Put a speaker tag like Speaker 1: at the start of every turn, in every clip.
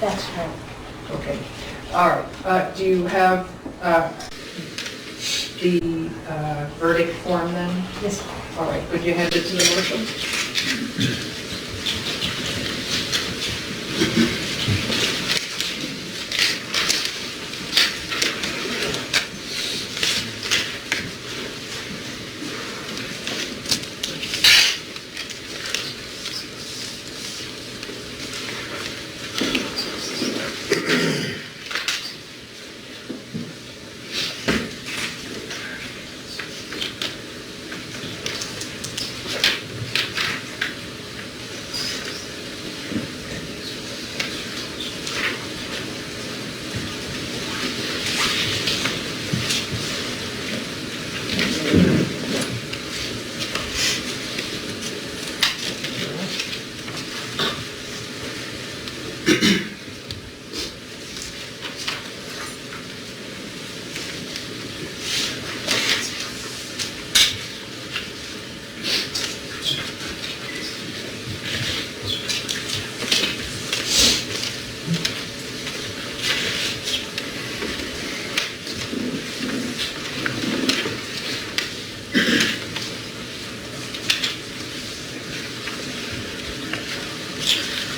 Speaker 1: That's right.
Speaker 2: Okay. All right. Do you have the verdict form then?
Speaker 1: Yes.
Speaker 2: All right. Would you hand it to the marshal?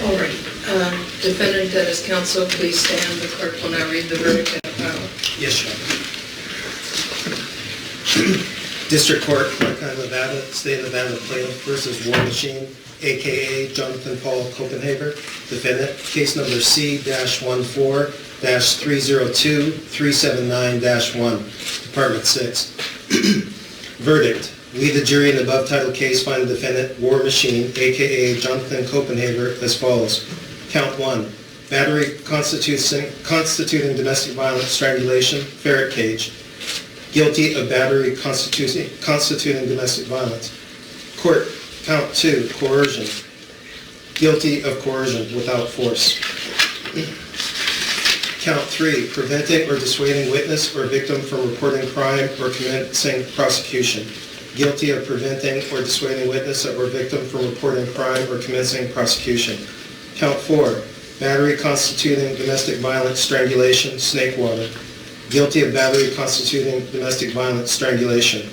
Speaker 2: All right. Defendant and his counsel, please stand. The clerk will now read the verdict and file.
Speaker 3: Yes, Your Honor. District Court, Nevada, State of Nevada Plaintiff versus War Machine, a.k.a. Jonathan Paul Copenhaver, defendant, case number C-14-302-379-1, Department 6. Verdict. We, the jury in the above title case, find the defendant, War Machine, a.k.a. Jonathan Copenhaver, as follows. Count 1, battery constituting domestic violence, strangulation, ferret cage. Guilty of battery constituting domestic violence. Court, count 2, coercion. Guilty of coercion without force. Count 3, preventing or dissuading witness or victim from reporting crime or commencing prosecution. Guilty of preventing or dissuading witness or victim from reporting crime or commencing prosecution. Count 4, battery constituting domestic violence, strangulation, snake water. Guilty of battery constituting domestic violence, strangulation.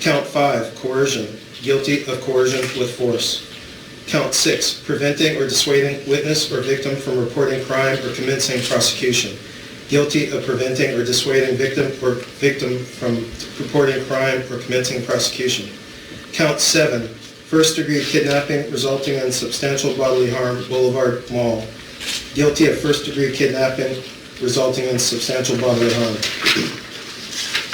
Speaker 3: Count 5, coercion. Guilty of coercion with force. Count 6, preventing or dissuading witness or victim from reporting crime or commencing prosecution. Guilty of preventing or dissuading victim from reporting crime or commencing prosecution. Count 7, first-degree kidnapping resulting in substantial bodily harm, Boulevard Mall. Guilty of first-degree kidnapping resulting in substantial bodily harm.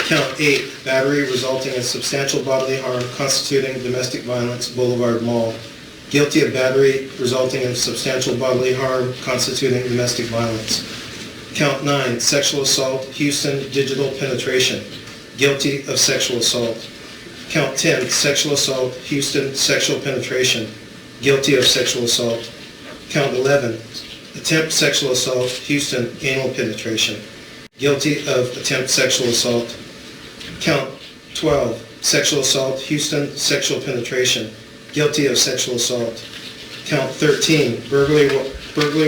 Speaker 3: Count 8, battery resulting in substantial bodily harm constituting domestic violence, Boulevard Mall. Guilty of battery resulting in substantial bodily harm constituting domestic violence. Count 9, sexual assault, Houston, digital penetration. Guilty of sexual assault. Count 10, sexual assault, Houston, sexual penetration. Guilty of sexual assault. Count 11, attempt sexual assault, Houston, anal penetration. Guilty of attempt sexual assault. Count 12, sexual assault, Houston, sexual penetration. Guilty of sexual assault. Count 13, burglary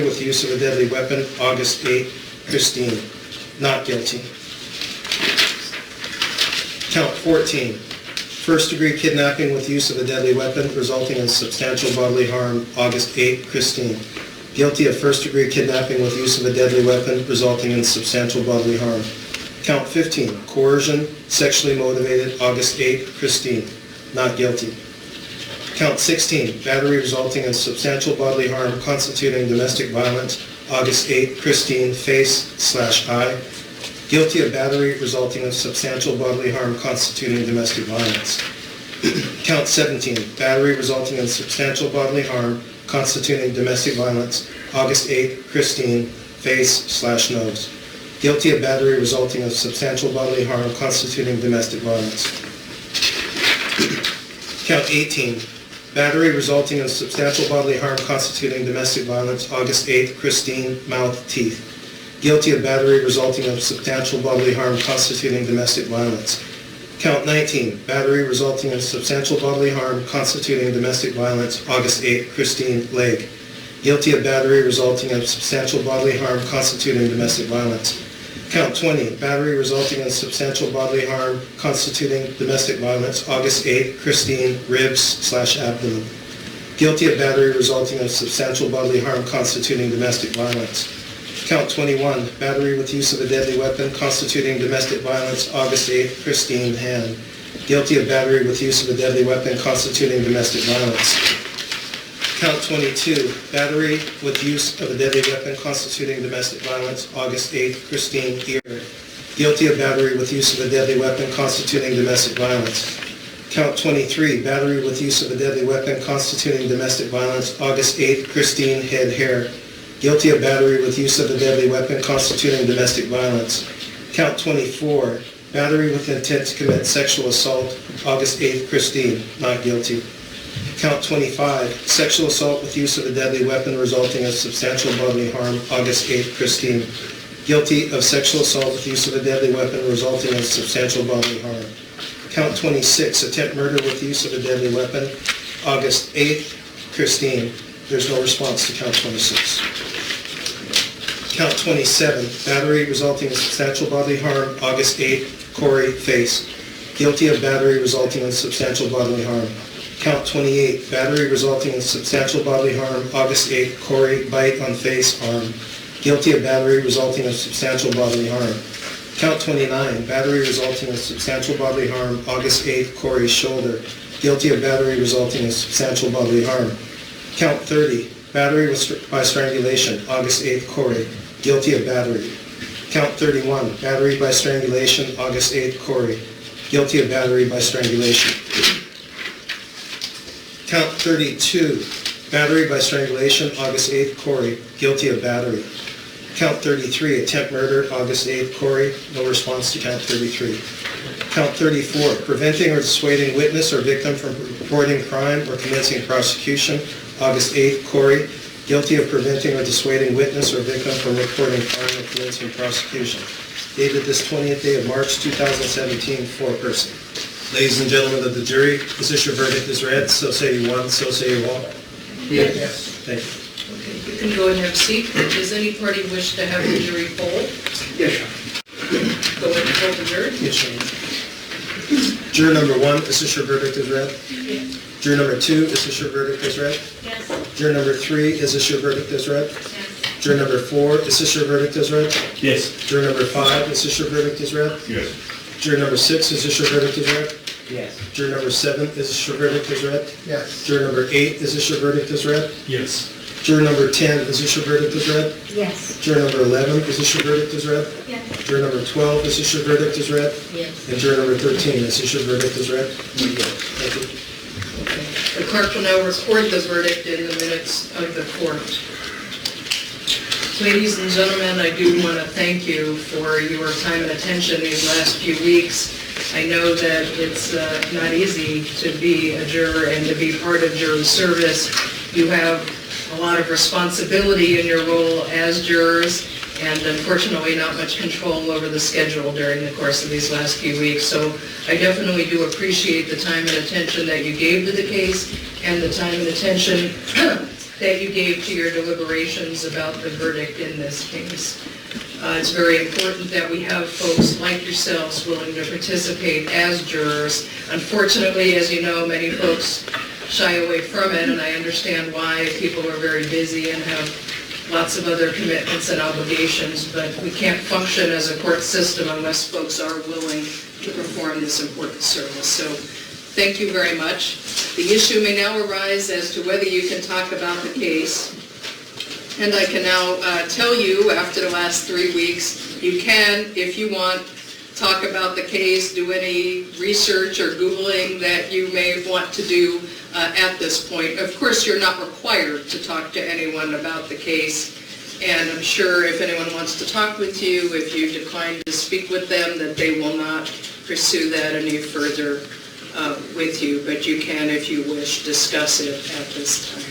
Speaker 3: with use of a deadly weapon, August 8, Christine. Not guilty. Count 14, first-degree kidnapping with use of a deadly weapon resulting in substantial bodily harm, August 8, Christine. Guilty of first-degree kidnapping with use of a deadly weapon resulting in substantial bodily harm. Count 15, coercion, sexually motivated, August 8, Christine. Not guilty. Count 16, battery resulting in substantial bodily harm constituting domestic violence, August 8, Christine, face/eye. Guilty of battery resulting in substantial bodily harm constituting domestic violence. Count 17, battery resulting in substantial bodily harm constituting domestic violence, August 8, Christine, face/nose. Guilty of battery resulting in substantial bodily harm constituting domestic violence. Count 18, battery resulting in substantial bodily harm constituting domestic violence, August 8, Christine, mouth, teeth. Guilty of battery resulting in substantial bodily harm constituting domestic violence. Count 19, battery resulting in substantial bodily harm constituting domestic violence, August 8, Christine, leg. guilty of battery resulting in substantial bodily harm constituting domestic violence. Count 20, battery resulting in substantial bodily harm constituting domestic violence, August 8, Christine, ribs/abdomen. Guilty of battery resulting in substantial bodily harm constituting domestic violence. Count 21, battery with use of a deadly weapon constituting domestic violence, August 8, Christine, hand. Guilty of battery with use of a deadly weapon constituting domestic violence. Count 22, battery with use of a deadly weapon constituting domestic violence, August 8, Christine, ear. Guilty of battery with use of a deadly weapon constituting domestic violence. Count 23, battery with use of a deadly weapon constituting domestic violence, August 8, Christine, head, hair. Guilty of battery with use of a deadly weapon constituting domestic violence. Count 24, battery with intent to commit sexual assault, August 8, Christine, not guilty. Count 25, sexual assault with use of a deadly weapon resulting in substantial bodily harm, August 8, Christine. Guilty of sexual assault with use of a deadly weapon resulting in substantial bodily harm. Count 26, attempt murder with use of a deadly weapon, August 8, Christine. There's no response to count 26. Count 27, battery resulting in substantial bodily harm, August 8, Corey, face. Guilty of battery resulting in substantial bodily harm. Count 28, battery resulting in substantial bodily harm, August 8, Corey, bite on face, arm. Guilty of battery resulting in substantial bodily harm. Count 29, battery resulting in substantial bodily harm, August 8, Corey, shoulder. Guilty of battery resulting in substantial bodily harm. Count 30, battery by strangulation, August 8, Corey. Guilty of battery. Count 31, battery by strangulation, August 8, Corey. Guilty of battery by strangulation. Count 32, battery by strangulation, August 8, Corey. Guilty of battery. Count 33, attempt murder, August 8, Corey. No response to count 33. Count 34, preventing or dissuading witness or victim from reporting crime or commencing prosecution, August 8, Corey. Guilty of preventing or dissuading witness or victim from reporting crime or commencing prosecution. Dated this 20th day of March 2017, foreperson. Ladies and gentlemen of the jury, is this your verdict is read? So say you won, so say you won.
Speaker 2: Yes.
Speaker 3: Thank you.
Speaker 2: Okay, you can go ahead and have a seat. Does any party wish to have the jury poll?
Speaker 1: Yes, sir.
Speaker 2: Go ahead and poll the jury.
Speaker 3: Yes, Your Honor. Juror number 1, is this your verdict is read?
Speaker 2: Yes.
Speaker 3: Juror number 2, is this your verdict is read?
Speaker 2: Yes.
Speaker 3: Juror number 3, is this your verdict is read?
Speaker 2: Yes.
Speaker 3: Juror number 4, is this your verdict is read?
Speaker 1: Yes.
Speaker 3: Juror number 5, is this your verdict is read?
Speaker 1: Yes.
Speaker 3: Juror number 6, is this your verdict is read?
Speaker 1: Yes.
Speaker 3: Juror number 7, is this your verdict is read?
Speaker 1: Yes.
Speaker 3: Juror number 8, is this your verdict is read?
Speaker 1: Yes.
Speaker 3: Juror number 10, is this your verdict is read?
Speaker 4: Yes.
Speaker 3: Juror number 11, is this your verdict is read?
Speaker 4: Yes.
Speaker 3: Juror number 12, is this your verdict is read?
Speaker 2: Yes.
Speaker 3: And juror number 13, is this your verdict is read? Thank you.
Speaker 2: Okay. The clerk will now record the verdict in the minutes of the court. Ladies and gentlemen, I do want to thank you for your time and attention these last few weeks. I know that it's not easy to be a juror and to be part of jury service. You have a lot of responsibility in your role as jurors, and unfortunately not much control over the schedule during the course of these last few weeks. So I definitely do appreciate the time and attention that you gave to the case and the time and attention that you gave to your deliberations about the verdict in this case. It's very important that we have folks like yourselves willing to participate as jurors. Unfortunately, as you know, many folks shy away from it, and I understand why. People are very busy and have lots of other commitments and obligations, but we can't function as a court system unless folks are willing to perform this important service. So thank you very much. The issue may now arise as to whether you can talk about the case. And I can now tell you, after the last 3 weeks, you can, if you want, talk about the case, do any research or Googling that you may want to do at this point. Of course, you're not required to talk to anyone about the case, and I'm sure if anyone wants to talk with you, if you decline to speak with them, that they will not pursue that any further with you, but you can, if you wish, discuss it at this time.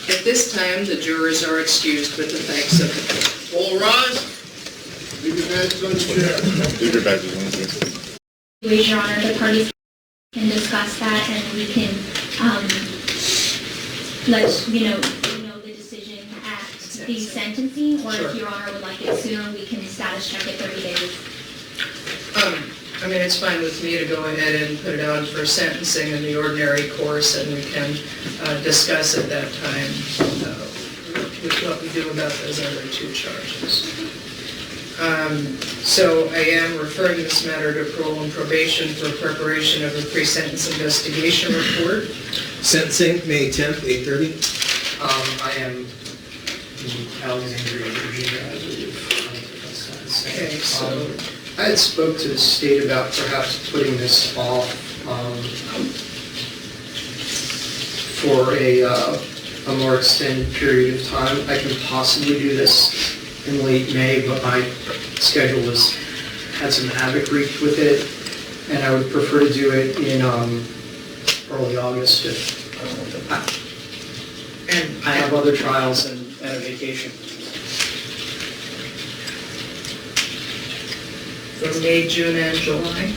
Speaker 2: At this time, the jurors are excused with the thanks of the court. All rise.
Speaker 1: Leave your badges on the chair.
Speaker 5: Leave your badges on the chair.
Speaker 4: Please, Your Honor, the parties can discuss that, and we can let you know the decision. the sentencing, or
Speaker 2: Sure.
Speaker 4: if Your Honor would like it sooner, we can status check it 30 days.
Speaker 2: I mean, it's fine with me to go ahead and put it on for sentencing in the ordinary course, and we can discuss at that time what we do about those other two charges. So I am referring this matter to parole and probation for preparation of a pre-sentence investigation report.
Speaker 3: Sentencing, May 10th, 8:30.
Speaker 5: I am in Alexandria, Virginia, I believe.
Speaker 2: Okay, so,
Speaker 5: I had spoke to the state about perhaps putting this off for a more extended period of time. I can possibly do this in late May, but my schedule had some havoc wreaked with it, and I would prefer to do it in early August if
Speaker 2: and
Speaker 5: I have other trials and a vacation.
Speaker 2: for May, June, and July.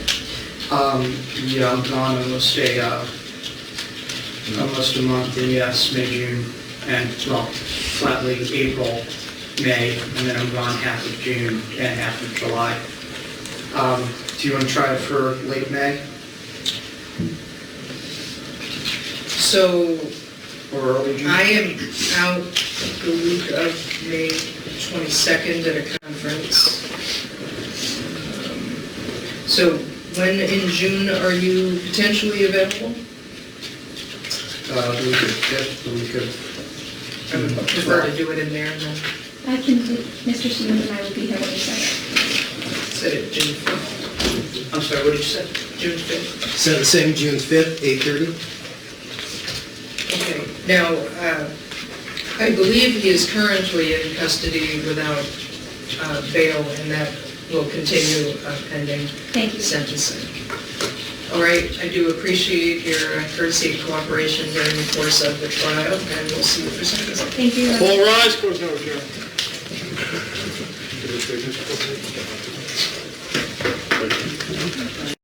Speaker 5: Yeah, I'm gone almost a month, and yes, May, June, and, well, flatly April, May, and then I'm gone half of June and half of July. Do you want to try it for late May
Speaker 2: So
Speaker 5: or early June?
Speaker 2: I am out the week of May 22nd at a conference. So when in June are you potentially available?
Speaker 5: The week of 5th, the week of...
Speaker 2: I would prefer to do it in there and then
Speaker 4: I can do, Mr. Stevens and I will be here when you say it.
Speaker 2: set it June 5th.
Speaker 5: I'm sorry, what did you say?
Speaker 2: June 5th.
Speaker 3: Sentencing, June 5th, 8:30.
Speaker 2: Okay. Now, I believe he is currently in custody without bail, and that will continue pending
Speaker 4: Thank you.
Speaker 2: sentencing. All right, I do appreciate your courtesy and cooperation during the course of the trial, and we'll see you for sentencing.
Speaker 4: Thank you. Your Honor.
Speaker 1: All rise, court is now adjourned.